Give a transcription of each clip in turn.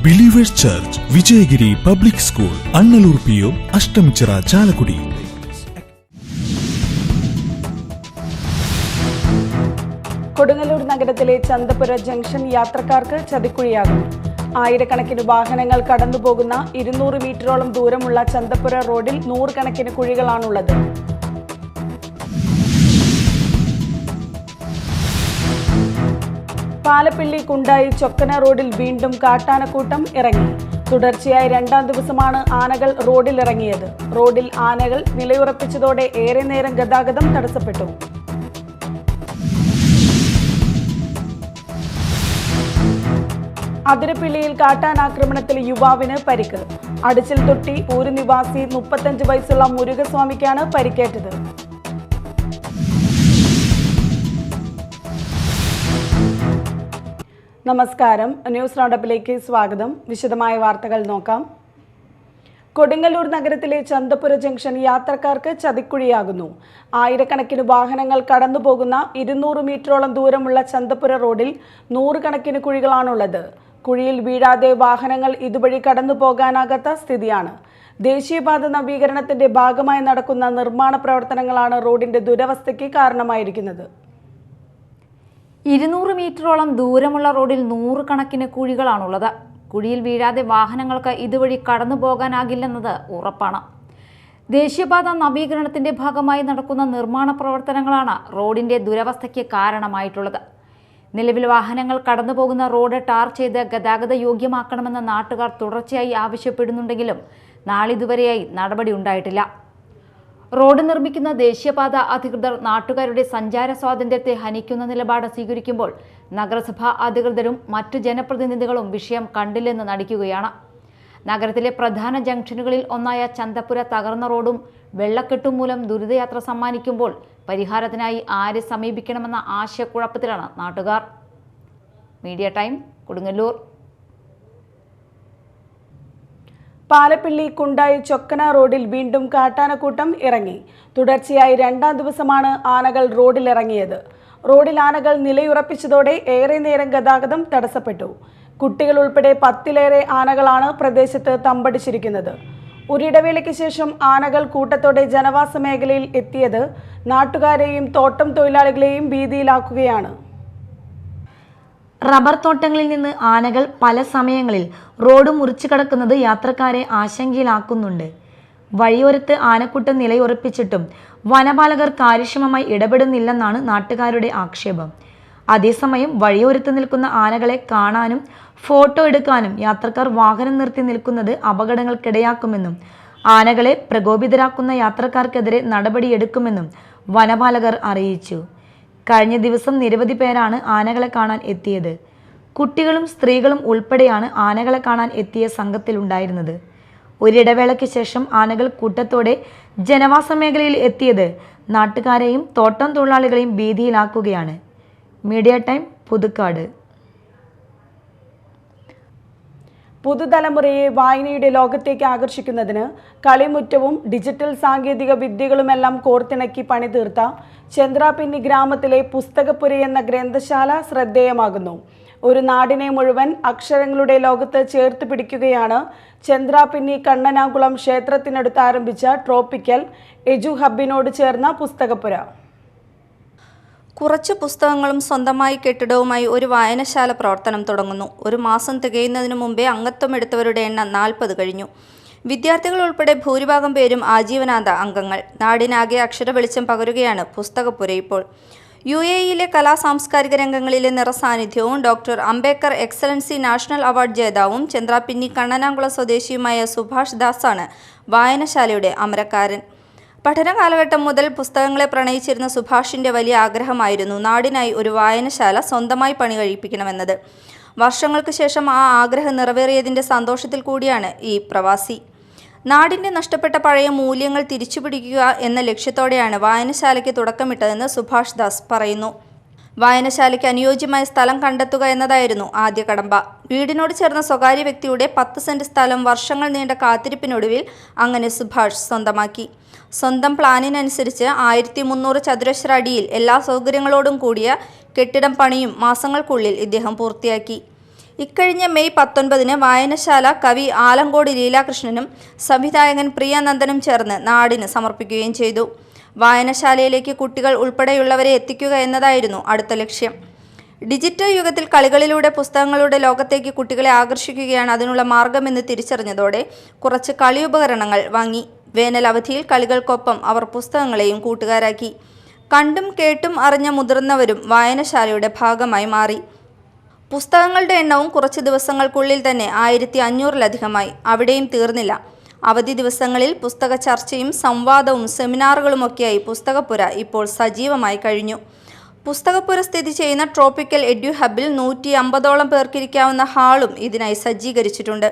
Believers church, Vijayagiri public school, Annallur PO, Ashtamichira, Chalakudy. Kodungallur നഗരത്തിലെ Chandapura junction യാത്രക്കാർക്ക് ചതിക്കുഴിയാകും. ആയിരക്കണക്കിന് വാഹനങ്ങൾ കടന്നുപോകുന്ന 200 മീറ്ററോളം ദൂരമുള്ള ചന്തപുര റോഡിൽ നൂറുകണക്കിന് കുഴികളാണുള്ളത്. പാലപ്പിള്ളി കുണ്ടായി ചൊക്കന റോഡിൽ വീണ്ടും കാട്ടാനക്കൂട്ടം ഇറങ്ങി. തുടർച്ചയായി 2ാം ദിവസമാണ് ആനകൾ റോഡിലിറങ്ങിയത്. റോഡിൽ ആനകൾ നിലയുറപ്പിച്ചതോടെ ഏറെ നേരം ഗതാഗതം തടസ്സപ്പെട്ടു. അതിരപ്പിള്ളിയിൽ കാട്ടാനാക്രമണത്തിൽ യുവാവിന് പരിക്ക്. അടിച്ചിൽ തൊട്ടി ഊര് നിവാസി 35 വയസ്സുള്ള മുരുകസ്വാമിക്കാണ് പരിക്കേറ്റത്. നമസ്കാരം, ന്യൂസ് റൗണ്ടപ്പിലേക്ക് സ്വാഗതം. വിശദമായ വാർത്തകൾ നോക്കാം. കൊടുങ്ങല്ലൂർ നഗരത്തിലെ ചന്തപുര ജംഗ്ഷൻ യാത്രക്കാർക്ക് ചതിക്കുഴിയാകുന്നു. ആയിരക്കണക്കിന് വാഹനങ്ങൾ കടന്നുപോകുന്ന 200 മീറ്ററോളം ദൂരമുള്ള ചന്തപുര റോഡിൽ നൂറുകണക്കിന് കുഴികളാണുള്ളത്. കുഴിയിൽ വീഴാതെ വാഹനങ്ങൾ ഇതുവഴി കടന്നു പോകാനാകാത്ത സ്ഥിതിയാണ്. ദേശീയപാത നവീകരണത്തിന്റെ ഭാഗമായി നടക്കുന്ന നിർമ്മാണ പ്രവർത്തനങ്ങളാണ് റോഡിന്റെ ദുരവസ്ഥയ്ക്ക് കാരണമായിരിക്കുന്നത്. 200 മീറ്ററോളം ദൂരമുള്ള റോഡിൽ നൂറുകണക്കിന് കുഴികളാണുള്ളത്. കുഴിയിൽ വീഴാതെ വാഹനങ്ങൾക്ക് ഇതുവഴി കടന്നു പോകാനാകില്ലെന്നത് ഉറപ്പാണ്. ദേശീയപാത നവീകരണത്തിന്റെ ഭാഗമായി നടക്കുന്ന നിർമ്മാണ പ്രവർത്തനങ്ങളാണ് റോഡിന്റെ ദുരവസ്ഥയ്ക്ക് കാരണമായിട്ടുള്ളത്. നിലവിൽ വാഹനങ്ങൾ കടന്നുപോകുന്ന റോഡ് ടാർ ചെയ്ത് ഗതാഗത യോഗ്യമാക്കണമെന്ന് നാട്ടുകാർ തുടർച്ചയായി ആവശ്യപ്പെടുന്നുണ്ടെങ്കിലും നാളിതുവരെയായി നടപടി ഉണ്ടായിട്ടില്ല. റോഡ് നിർമ്മിക്കുന്ന ദേശീയപാത അധികൃതർ നാട്ടുകാരുടെ സഞ്ചാര സ്വാതന്ത്ര്യത്തെ ഹനിക്കുന്ന നിലപാട് സ്വീകരിക്കുമ്പോൾ നഗരസഭാ അധികൃതരും മറ്റു ജനപ്രതിനിധികളും വിഷയം കണ്ടില്ലെന്ന് നടിക്കുകയാണ്. നഗരത്തിലെ പ്രധാന ജംഗ്ഷനുകളിൽ ഒന്നായ ചന്തപുര തകർന്ന റോഡും വെള്ളക്കെട്ടും മൂലം ദുരിതയാത്ര സമ്മാനിക്കുമ്പോൾ പരിഹാരത്തിനായി ആരെ സമീപിക്കണമെന്ന ആശയക്കുഴപ്പത്തിലാണ് നാട്ടുകാർ. Media Time, Kodungallur. പാലപ്പിള്ളി കുണ്ടായി ചൊക്കന റോഡിൽ വീണ്ടും കാട്ടാനക്കൂട്ടം ഇറങ്ങി. തുടർച്ചയായി 2ാം ദിവസമാണ് ആനകൾ റോഡിലിറങ്ങിയത്. റോഡിൽ ആനകൾ നിലയുറപ്പിച്ചതോടെ ഏറെ നേരം ഗതാഗതം തടസ്സപ്പെട്ടു. കുട്ടികൾ ഉൾപ്പെടെ 10ലേറെ ആനകളാണ് പ്രദേശത്ത് തമ്പടിച്ചിരിക്കുന്നത്. ഒരിടവേളയ്ക്ക് ശേഷം ആനകൾ കൂട്ടത്തോടെ ജനവാസ മേഖലയിൽ എത്തിയത് നാട്ടുകാരെയും തോട്ടം തൊഴിലാളികളെയും ഭീതിയിലാക്കുകയാണ്. റബ്ബർ തോട്ടങ്ങളിൽ നിന്ന് ആനകൾ പല സമയങ്ങളിൽ റോഡ് മുറിച്ചു കടക്കുന്നത് യാത്രക്കാരെ ആശങ്കയിലാക്കുന്നുണ്ട്. വഴിയോരത്ത് ആനക്കൂട്ടം നിലയുറപ്പിച്ചിട്ടും വനപാലകർ കാര്യക്ഷമമായി ഇടപെടുന്നില്ലെന്നാണ് നാട്ടുകാരുടെ ആക്ഷേപം. അതേസമയം വഴിയോരത്ത് നിൽക്കുന്ന ആനകളെ കാണാനും ഫോട്ടോ എടുക്കാനും യാത്രക്കാർ വാഹനം നിർത്തി നിൽക്കുന്നത് അപകടങ്ങൾക്കിടയാക്കുമെന്നും ആനകളെ പ്രകോപിതരാക്കുന്ന യാത്രക്കാർക്കെതിരെ നടപടിയെടുക്കുമെന്നും വനപാലകർ അറിയിച്ചു. കഴിഞ്ഞ ദിവസം നിരവധി പേരാണ് ആനകളെ കാണാൻ എത്തിയത്. കുട്ടികളും സ്ത്രീകളും ഉൾപ്പെടെയാണ് ആനകളെ കാണാൻ എത്തിയ സംഘത്തിലുണ്ടായിരുന്നത്. ഒരിടവേളയ്ക്ക് ശേഷം ആനകൾ കൂട്ടത്തോടെ ജനവാസ മേഖലയിൽ എത്തിയത് നാട്ടുകാരെയും തോട്ടം തൊഴിലാളികളെയും ഭീതിയിലാക്കുകയാണ്. Media Time, Puthukkad. പുതുതലമുറയെ വായനയുടെ ലോകത്തേക്ക് ആകർഷിക്കുന്നതിന് കളിമുറ്റവും ഡിജിറ്റൽ സാങ്കേതിക വിദ്യകളുമെല്ലാം കോർത്തിണക്കി പണിതീർത്ത ചന്ദ്രാപിന്നി ഗ്രാമത്തിലെ പുസ്തകപ്പുര എന്ന ഗ്രന്ഥശാല ശ്രദ്ധേയമാകുന്നു. ഒരു നാടിനെ മുഴുവൻ അക്ഷരങ്ങളുടെ ലോകത്ത് ചേർത്ത് പിടിക്കുകയാണ് ചന്ദ്രാപിന്നി കണ്ണനാകുളം ക്ഷേത്രത്തിനടുത്ത് ആരംഭിച്ച ട്രോപ്പിക്കൽ എജു ഹബിനോട് ചേർന്ന പുസ്തകപ്പുര. കുറച്ച് പുസ്തകങ്ങളും സ്വന്തമായി കെട്ടിടവുമായി ഒരു വായനശാല പ്രവർത്തനം തുടങ്ങുന്നു. ഒരു മാസം തികയുന്നതിനു മുമ്പേ അംഗത്വം എടുത്തവരുടെ എണ്ണം 40 കഴിഞ്ഞു. വിദ്യാർത്ഥികൾ ഉൾപ്പെടെ ഭൂരിഭാഗം പേരും ആജീവനാന്ത അംഗങ്ങൾ. നാടിനാകെ അക്ഷര വെളിച്ചം പകരുകയാണ് പുസ്തകപ്പുര ഇപ്പോൾ. UAE-യിലെ സാംസ്കാരിക രംഗങ്ങളിലെ നിറസാന്നിധ്യവും doctor Ambedkar excellency national award ജേതാവും ചന്ദ്രാപിന്നി കണ്ണനാകുളം സ്വദേശിയുമായ സുഭാഷ് ദാസാണ് വായനശാലയുടെ അമരക്കാരൻ. പഠന കാലഘട്ടം മുതൽ പുസ്തകങ്ങളെ പ്രണയിച്ചിരുന്ന സുഭാഷിൻ്റെ വലിയ ആഗ്രഹമായിരുന്നു നാടിനായി ഒരു വായനശാല സ്വന്തമായി പണി കഴിപ്പിക്കണമെന്നത്. വർഷങ്ങൾക്ക് ശേഷം ആ ആഗ്രഹം നിറവേറിയതിൻ്റെ സന്തോഷത്തിൽ കൂടിയാണ് ഈ പ്രവാസി. നാടിൻ്റെ നഷ്ടപ്പെട്ട പഴയ മൂല്യങ്ങൾ തിരിച്ചുപിടിക്കുക എന്ന ലക്ഷ്യത്തോടെയാണ് വായനശാലയ്ക്ക് തുടക്കമിട്ടതെന്ന് സുഭാഷ് ദാസ് പറയുന്നു. വായനശാലയ്ക്ക് അനുയോജ്യമായ സ്ഥലം കണ്ടെത്തുക എന്നതായിരുന്നു ആദ്യ കടമ്പ. വീടിനോട് ചേർന്ന സ്വകാര്യ വ്യക്തിയുടെ 10 സെന്റ് സ്ഥലം വർഷങ്ങൾ നീണ്ട കാത്തിരിപ്പിനൊടുവിൽ അങ്ങനെ സുഭാഷ് സ്വന്തമാക്കി. സ്വന്തം പ്ലാനിനനുസരിച്ച് 1300 ചതുരശ്ര അടിയിൽ എല്ലാ സൗകര്യങ്ങളോടും കൂടിയ കെട്ടിടം പണിയും മാസങ്ങൾക്കുള്ളിൽ ഇദ്ദേഹം പൂർത്തിയാക്കി. ഇക്കഴിഞ്ഞ മെയ് 19 വായനശാല കവി ആലങ്കോട് ലീലാകൃഷ്ണനും സംവിധായകൻ പ്രിയാനന്ദനും ചേർന്ന് നാടിന് സമർപ്പിക്കുകയും ചെയ്തു. വായനശാലയിലേക്ക് കുട്ടികൾ ഉൾപ്പെടെയുള്ളവരെ എത്തിക്കുക എന്നതായിരുന്നു അടുത്ത ലക്ഷ്യം. ഡിജിറ്റൽ യുഗത്തിൽ കളികളിലൂടെ പുസ്തകങ്ങളുടെ ലോകത്തേക്ക് കുട്ടികളെ ആകർഷിക്കുകയാണ് അതിനുള്ള മാർഗമെന്ന് തിരിച്ചറിഞ്ഞതോടെ കുറച്ച് കളിയുപകരണങ്ങൾ വാങ്ങി. വേനൽ അവധിയിൽ കളികൾക്കൊപ്പം അവർ പുസ്തകങ്ങളെയും കൂട്ടുകാരാക്കി. കണ്ടും കേട്ടും അറിഞ്ഞ മുതിർന്നവരും വായനശാലയുടെ ഭാഗമായി മാറി. പുസ്തകങ്ങളുടെ എണ്ണവും കുറച്ച് ദിവസങ്ങൾക്കുള്ളിൽ തന്നെ 1500-ലധികമായി. അവിടെയും തീർന്നില്ല. അവധി ദിവസങ്ങളിൽ പുസ്തക ചർച്ചയും സംവാദവും സെമിനാറുകളുമൊക്കെയായി പുസ്തകപ്പുര ഇപ്പോൾ സജീവമായി കഴിഞ്ഞു. പുസ്തകപ്പുര സ്ഥിതി ചെയ്യുന്ന ട്രോപ്പിക്കൽ എഡ്യു ഹബിൽ 150ഓളം പേർക്കിരിക്കാവുന്ന ഹാളും ഇതിനായി സജ്ജീകരിച്ചിട്ടുണ്ട്.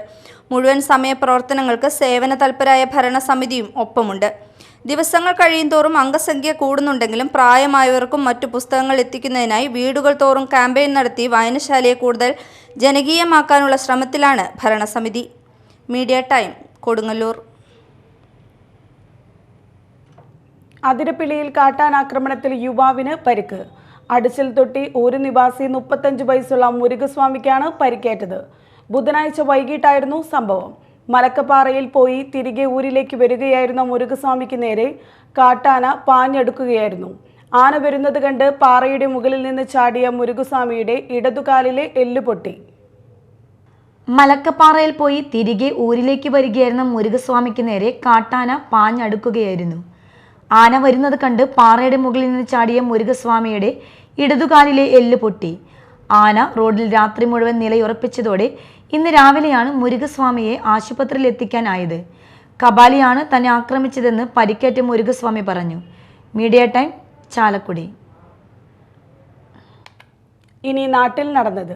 മുഴുവൻ സമയ പ്രവർത്തനങ്ങൾക്ക് സേവന തൽപരായ ഭരണസമിതിയും ഒപ്പമുണ്ട്. ദിവസങ്ങൾ കഴിയുന്തോറും അംഗസംഖ്യ കൂടുന്നുണ്ടെങ്കിലും പ്രായമായവർക്കും മറ്റു പുസ്തകങ്ങൾ എത്തിക്കുന്നതിനായി വീടുകൾ തോറും ക്യാമ്പയിൻ നടത്തി വായനശാലയെ കൂടുതൽ ജനകീയമാക്കാനുള്ള ശ്രമത്തിലാണ് ഭരണസമിതി. Media Time, Kodungallur. അതിരപ്പിള്ളിയിൽ കാട്ടാനാക്രമണത്തിൽ യുവാവിന് പരിക്ക്. അടിച്ചിൽ തൊട്ടി ഊര് നിവാസി 35 വയസ്സുള്ള മുരുകസ്വാമിക്കാണ് പരിക്കേറ്റത്. ബുധനാഴ്ച വൈകിട്ടായിരുന്നു സംഭവം. മലക്കപ്പാറയിൽ പോയി തിരികെ ഊരിലേക്ക് വരികയായിരുന്ന മുരുകസ്വാമിക്ക് നേരെ കാട്ടാന പാഞ്ഞെടുക്കുകയായിരുന്നു. ആന വരുന്നത് കണ്ട് പാറയുടെ മുകളിൽ നിന്ന് ചാടിയ മുരുകസ്വാമിയുടെ ഇടതുകാലിലെ എല്ല് പൊട്ടി. മലക്കപ്പാറയിൽ പോയി തിരികെ ഊരിലേക്ക് വരികയായിരുന്ന മുരുകസ്വാമിക്ക് നേരെ കാട്ടാന പാഞ്ഞടുക്കുകയായിരുന്നു. ആന വരുന്നത് കണ്ട് പാറയുടെ മുകളിൽ നിന്ന് ചാടിയ മുരുകസ്വാമിയുടെ ഇടതുകാലിലെ എല്ല് പൊട്ടി. ആന റോഡിൽ രാത്രി മുഴുവൻ നിലയുറപ്പിച്ചതോടെ ഇന്ന് രാവിലെയാണ് മുരുകസ്വാമിയെ ആശുപത്രിയിൽ എത്തിക്കാനായത്. കബാലിയാണ് തന്നെ ആക്രമിച്ചതെന്ന് പരിക്കേറ്റ മുരുകസ്വാമി പറഞ്ഞു. Media time, Chalakudy. ഇനി നാട്ടിൽ നടന്നത്.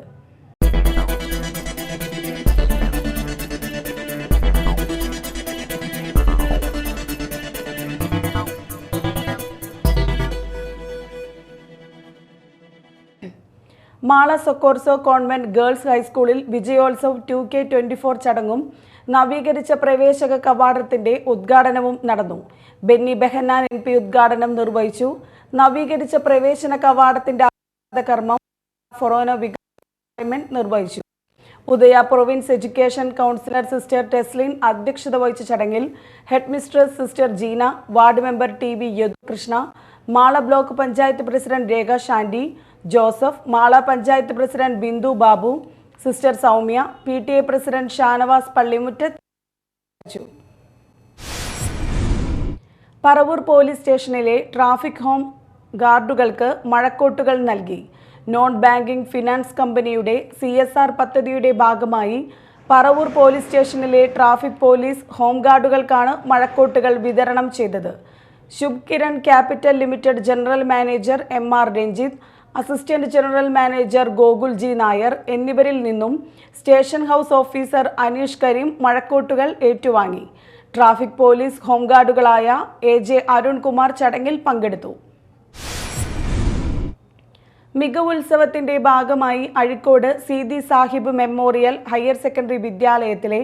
മാള സൊക്കോർസോ കോൺവെന്റ് ഗേൾസ് ഹൈസ്കൂളിൽ വിജയോത്സവ് 2K24 ചടങ്ങും നവീകരിച്ച പ്രവേശക കവാടത്തിന്റെ ഉദ്ഘാടനവും നടന്നു. ബെന്നി ബെഹന്നാൻ MP ഉദ്ഘാടനം നിർവഹിച്ചു. നവീകരിച്ച പ്രവേശന കവാടത്തിന്റെ കർമ്മം ഫൊറോന വികാരം നിർവഹിച്ചു. Udaya province education councillor sister Teslin അധ്യക്ഷത വഹിച്ച ചടങ്ങിൽ head mistress sister Jeena, ward member TV Yadukrishna, Mala block panchayat president Rekha Shanty Joseph, Mala panchayat president Bindu Babu, sister Soumya, PTA president Shanavas പള്ളിമുറ്റത്ത്. പറവൂർ പോലീസ് സ്റ്റേഷനിലെ ട്രാഫിക് ഹോം ഗാർഡുകൾക്ക് മഴക്കോട്ടുകൾ നൽകി. നോൺ ബാങ്കിംഗ് ഫിനാൻസ് കമ്പനിയുടെ CSR പദ്ധതിയുടെ ഭാഗമായി പറവൂർ പോലീസ് സ്റ്റേഷനിലെ ട്രാഫിക് പോലീസ് ഹോം ഗാർഡുകൾക്കാണ് മഴക്കോട്ടുകൾ വിതരണം ചെയ്തത്. Shubh Kiran capital limited general manager MR Ranjith, assistant general manager Gokul G Nair എന്നിവരിൽ നിന്നും station house officer Aneesh Kareem മഴക്കോട്ടുകൾ ഏറ്റുവാങ്ങി. ട്രാഫിക് പോലീസ് ഹോംഗാർഡുകളായ AJ അരുൺകുമാർ ചടങ്ങിൽ പങ്കെടുത്തു. മികവുത്സവത്തിന്റെ ഭാഗമായി Azhikode Seethi Sahib memorial higher secondary വിദ്യാലയത്തിലെ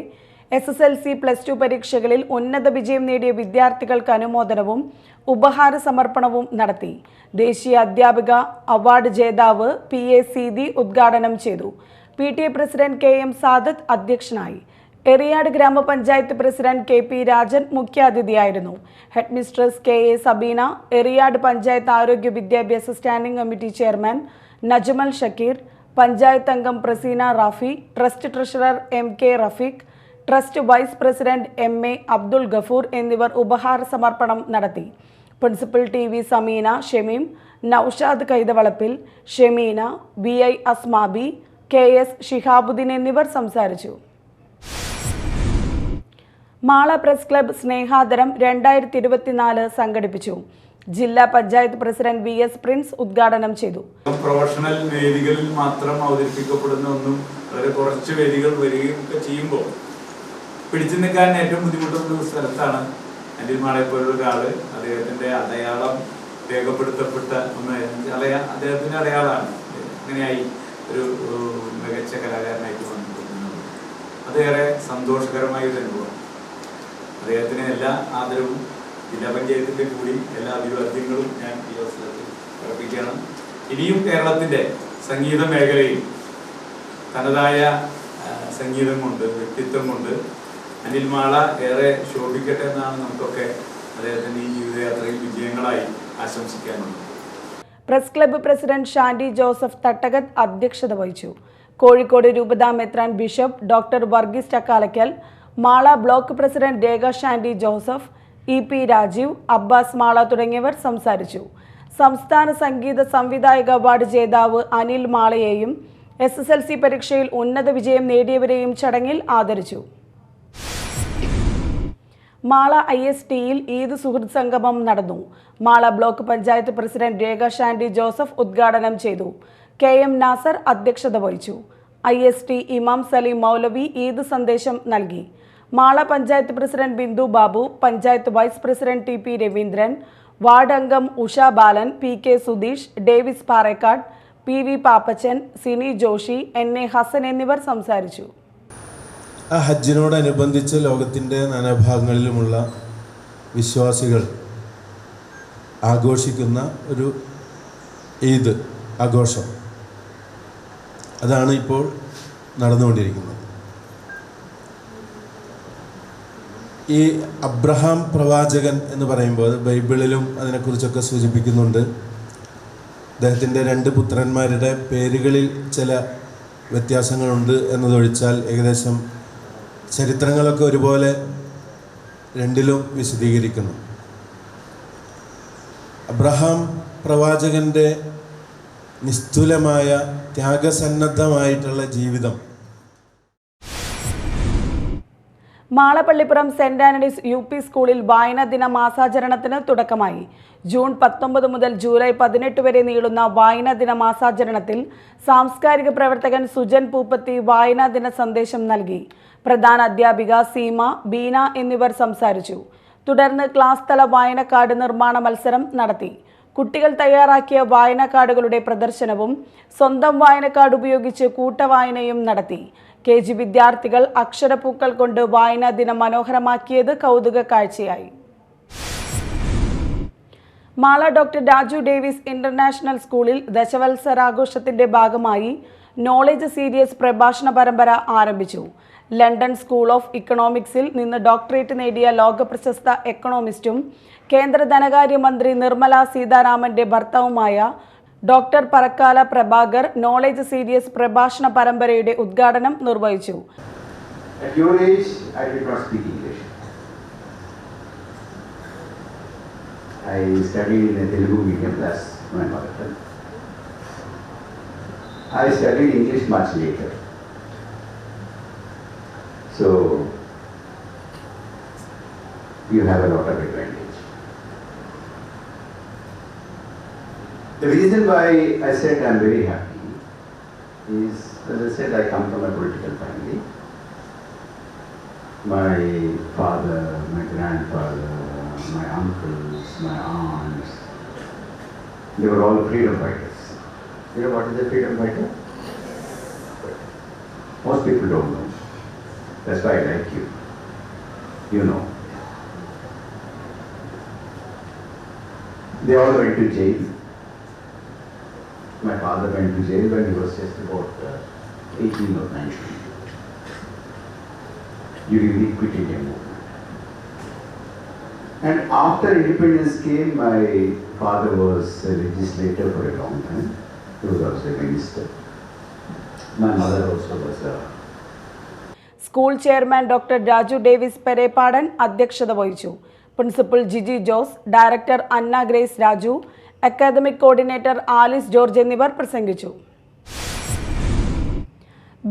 SSLC+2 പരീക്ഷകളിൽ ഉന്നത വിജയം നേടിയ വിദ്യാർത്ഥികൾക്ക് അനുമോദനവും ഉപഹാര സമർപ്പണവും നടത്തി. ദേശീയ അധ്യാപിക അവാർഡ് ജേതാവ് PA സീതി ഉദ്ഘാടനം ചെയ്തു. PTA പ്രസിഡന്റ് KM സാദത്ത് അധ്യക്ഷനായി. എറിയാട് ഗ്രാമപഞ്ചായത്ത് പ്രസിഡന്റ് KP രാജൻ മുഖ്യാതിഥിയായിരുന്നു. Head mistress KA Sabeena, Eriyad panchayat ആരോഗ്യ വിദ്യാഭ്യാസ standing committee chairman Najmal Shakeer, panchayat അംഗം Praseena Rafi, trust treasurer MK Rafeeq, trust vice president MA Abdul Gafoor എന്നിവർ ഉപഹാര സമർപ്പണം നടത്തി. Principal TV Sameena Shameem, Noushad Kaithavalappil, Shameena, BI Asmabi, KS Shihabuddin എന്നിവർ സംസാരിച്ചു. മാള പ്രസ് ക്ലബ് സ്നേഹാദരം 2024 സംഘടിപ്പിച്ചു. ജില്ലാ പഞ്ചായത്ത് പ്രസിഡന്റ് VS പ്രിൻസ് ഉദ്ഘാടനം ചെയ്തു. പ്രൊഫഷണൽ വേദികളിൽ മാത്രം അവതരിപ്പിക്കപ്പെടുന്ന ഒന്നും വളരെ കുറച്ച് വേദികൾ വരികയും ഒക്കെ ചെയ്യുമ്പോൾ പിടിച്ചു നിൽക്കാൻ ഏറ്റവും ബുദ്ധിമുട്ടുള്ള സ്ഥലത്താണ് അനിൽ മാളയെ പോലുള്ള ഒരാള്. അദ്ദേഹത്തിന്റെ അടയാളം രേഖപ്പെടുത്തപ്പെട്ട ഒന്ന് അദ്ദേഹത്തിന്റെ അടയാളമാണ് അങ്ങനെയായി ഒരു മികച്ച കലാകാരനായിട്ട് വന്നിരിക്കുന്നത്. അതേറെ സന്തോഷകരമായ ഒരു അനുഭവം. അദ്ദേഹത്തിന് എല്ലാ ആദരവും ജില്ലാ പഞ്ചായത്തിന്റെ കൂടി എല്ലാ അഭിവാദ്യങ്ങളും ഞാൻ ഈ അവസരത്തിൽ അർപ്പിക്കുകയാണ്. ഇനിയും കേരളത്തിന്റെ സംഗീത മേഖലയിൽ തനതായ സംഗീതം കൊണ്ട്, വ്യക്തിത്വം കൊണ്ട് അനിൽ മാള ഏറെ ശോഭിക്കട്ടെ എന്നാണ് നമുക്കൊക്കെ അദ്ദേഹത്തിൻ്റെ ഈ ജീവിതയാത്രയിൽ വിജയങ്ങളായി ആശംസിക്കാനുള്ളത്. Press club president Shandy Joseph തട്ടകത്ത് അധ്യക്ഷത വഹിച്ചു. കോഴിക്കോട് രൂപതാ മെത്രാൻ bishop doctor Varghese Chakkalakkal, Mala block president Rekha Shandy Joseph, EP Rajeev, Abbas Mala തുടങ്ങിയവർ സംസാരിച്ചു. സംസ്ഥാന സംഗീത സംവിധായക അവാർഡ് ജേതാവ് അനിൽ മാളയെയും SSLC പരീക്ഷയിൽ ഉന്നത വിജയം നേടിയവരെയും ചടങ്ങിൽ ആദരിച്ചു. മാള ISTയിൽ ഈദ് സുഹൃത്ത് സംഗമം നടന്നു. Mala block panchayat president Rekha Shandy Joseph ഉദ്ഘാടനം ചെയ്തു. KM നാസർ അധ്യക്ഷത വഹിച്ചു. IST ഇമാം സലീം മൗലവി ഈദ് സന്ദേശം നൽകി. Mala panchayat president Bindu Babu, panchayat vice president TP Raveendran, ward അംഗം Usha Balan, PK Sudheesh, Davis Parekkad, PV Pappachan, Sini Joshi, NA Hasan എന്നിവർ സംസാരിച്ചു. ആ ഹജ്ജിനോടനുബന്ധിച്ച് ലോകത്തിൻ്റെ നാനാഭാഗങ്ങളിലുമുള്ള വിശ്വാസികൾ ആഘോഷിക്കുന്ന ഒരു ഈദ് ആഘോഷം, അതാണ് ഇപ്പോൾ നടന്നുകൊണ്ടിരിക്കുന്നത്. ഈ അബ്രഹാം പ്രവാചകൻ എന്ന് പറയുമ്പോൾ അത് ബൈബിളിലും അതിനെക്കുറിച്ചൊക്കെ സൂചിപ്പിക്കുന്നുണ്ട്. അദ്ദേഹത്തിൻ്റെ 2 പുത്രന്മാരുടെ പേരുകളിൽ ചില വ്യത്യാസങ്ങളുണ്ട് എന്നതൊഴിച്ചാൽ ഏകദേശം ചരിത്രങ്ങളൊക്കെ ഒരുപോലെ രണ്ടിലും വിശദീകരിക്കുന്നു. അബ്രഹാം പ്രവാചകൻ്റെ നിസ്തുലമായ ത്യാഗസന്നദ്ധമായിട്ടുള്ള ജീവിതം. മാളപ്പള്ളിപ്പുറം സെന്റ് ആന്റണീസ് UP സ്കൂളിൽ വായനാ ദിന മാസാചരണത്തിന് തുടക്കമായി. ജൂൺ 19 മുതൽ ജൂലൈ 18 വരെ നീളുന്ന വായനാ ദിന മാസാചരണത്തിൽ സാംസ്കാരിക പ്രവർത്തകൻ സുജൻ പൂപ്പത്തി വായനാ ദിന സന്ദേശം നൽകി. പ്രധാന അധ്യാപിക സീമ, ബീന എന്നിവർ സംസാരിച്ചു. തുടർന്ന് ക്ലാസ് തല വായനക്കാർഡ് നിർമ്മാണ മത്സരം നടത്തി. കുട്ടികൾ തയ്യാറാക്കിയ വായനക്കാർഡുകളുടെ പ്രദർശനവും സ്വന്തം വായനക്കാർഡ് ഉപയോഗിച്ച് കൂട്ടവായനയും നടത്തി. KG വിദ്യാർത്ഥികൾ അക്ഷരപ്പൂക്കൾ കൊണ്ട് വായനാ ദിനം മനോഹരമാക്കിയത് കൗതുക കാഴ്ചയായി. Mala doctor Raju Davis international സ്കൂളിൽ ദശവത്സരാഘോഷത്തിന്റെ ഭാഗമായി നോളജ് സീരീസ് പ്രഭാഷണ പരമ്പര ആരംഭിച്ചു. ലണ്ടൻ സ്കൂൾ ഓഫ് ഇക്കണോമിക്സിൽ നിന്ന് ഡോക്ടറേറ്റ് നേടിയ ലോകപ്രശസ്ത എക്കണോമിസ്റ്റും കേന്ദ്ര ധനകാര്യമന്ത്രി നിർമ്മല സീതാരാമന്റെ ഭർത്താവുമായ doctor Parakala Prabhakar knowledge series പ്രഭാഷണ പരമ്പരയുടെ ഉദ്ഘാടനം നിർവഹിച്ചു. At your age, I did not speak English. I studied in a Telugu medium, that's my mother tongue. I studied English much later. So, you have a lot of advantage. The reason why I said I'm very happy is, as I said, I come from a political family. My father, my grandfather, my uncles, my aunts, they were all freedom fighters. You know what is a freedom fighter? Most people don't know. That's why I like you. You know. They all went to jail. My father went to jail when he was just about 18 or 19 during the Quit India movement. And after independence came, my father was a legislator for a long time. He was also a minister. My mother also was a... school chairman doctor Raju Davis Perepadan അധ്യക്ഷത വഹിച്ചു. Principal Jiji Jose, director Anna Grace Raju, academic coordinator Alice George എന്നിവർ പ്രസംഗിച്ചു.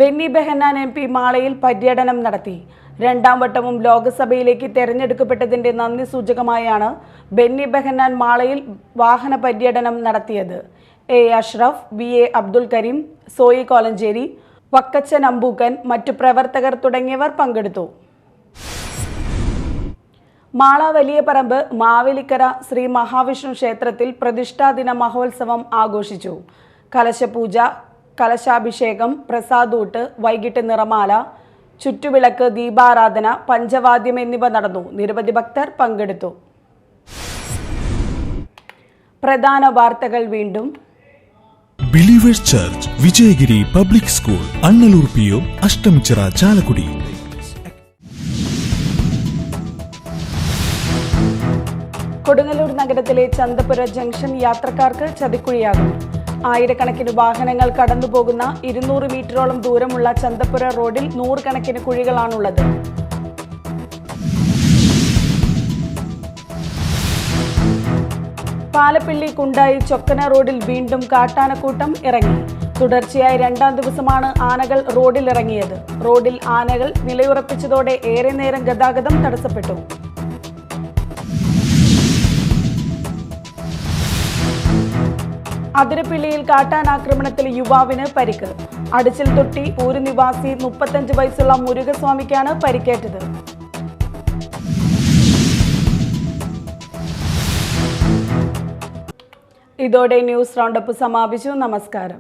Benny Behanan MP മാളയിൽ പര്യടനം നടത്തി. 2ാം വട്ടവും ലോക്സഭയിലേക്ക് തെരഞ്ഞെടുക്കപ്പെട്ടതിന്റെ നന്ദി സൂചകമായാണ് ബെന്നി ബെഹന്നാൻ മാളയിൽ വാഹന പര്യടനം നടത്തിയത്. A. അഷ്റഫ്, VA അബ്ദുൽ കരീം, സോയി കോലഞ്ചേരി, വക്കച്ചൻ അമ്പൂക്കൻ, മറ്റു പ്രവർത്തകർ തുടങ്ങിയവർ പങ്കെടുത്തു. മാള വലിയ പറമ്പ് മാവേലിക്കര ശ്രീ മഹാവിഷ്ണു ക്ഷേത്രത്തിൽ പ്രതിഷ്ഠാദിന മഹോത്സവം ആഘോഷിച്ചു. കലശപൂജ, കലശാഭിഷേകം, പ്രസാദൂട്ട്, വൈകിട്ട് നിറമാല, ചുറ്റുവിളക്ക്, ദീപാരാധന, പഞ്ചവാദ്യം എന്നിവ നടന്നു. നിരവധി ഭക്തർ പങ്കെടുത്തു. പ്രധാന വാർത്തകൾ വീണ്ടും. Believers church, Vijayagiri public school, Annallur PO, Ashtamichira, Chalakudy. Kodungallur നഗരത്തിലെ ചന്തപുര ജംഗ്ഷൻ യാത്രക്കാർക്ക് ചതിക്കുഴിയാകുന്നു. ആയിരക്കണക്കിന് വാഹനങ്ങൾ കടന്നുപോകുന്ന 200 മീറ്ററോളം ദൂരമുള്ള ചന്തപുര റോഡിൽ 100 കണക്കിന് കുഴികളാണുള്ളത്. പാലപ്പിള്ളി കുണ്ടായി ചൊക്കന റോഡിൽ വീണ്ടും കാട്ടാനക്കൂട്ടം ഇറങ്ങി. തുടർച്ചയായി 2ാം ദിവസമാണ് ആനകൾ റോഡിലിറങ്ങിയത്. റോഡിൽ ആനകൾ നിലയുറപ്പിച്ചതോടെ ഏറെ നേരം ഗതാഗതം തടസ്സപ്പെട്ടു. അതിരപ്പിള്ളിയിൽ കാട്ടാനാക്രമണത്തിൽ യുവാവിന് പരിക്ക്. അടിച്ചിൽ തൊട്ടി ഊര് നിവാസി 35 വയസ്സുള്ള മുരുകസ്വാമിക്കാണ് പരിക്കേറ്റത്. ഇതോടെ ന്യൂസ് റൗണ്ടപ്പ് സമാപിച്ചു. നമസ്കാരം.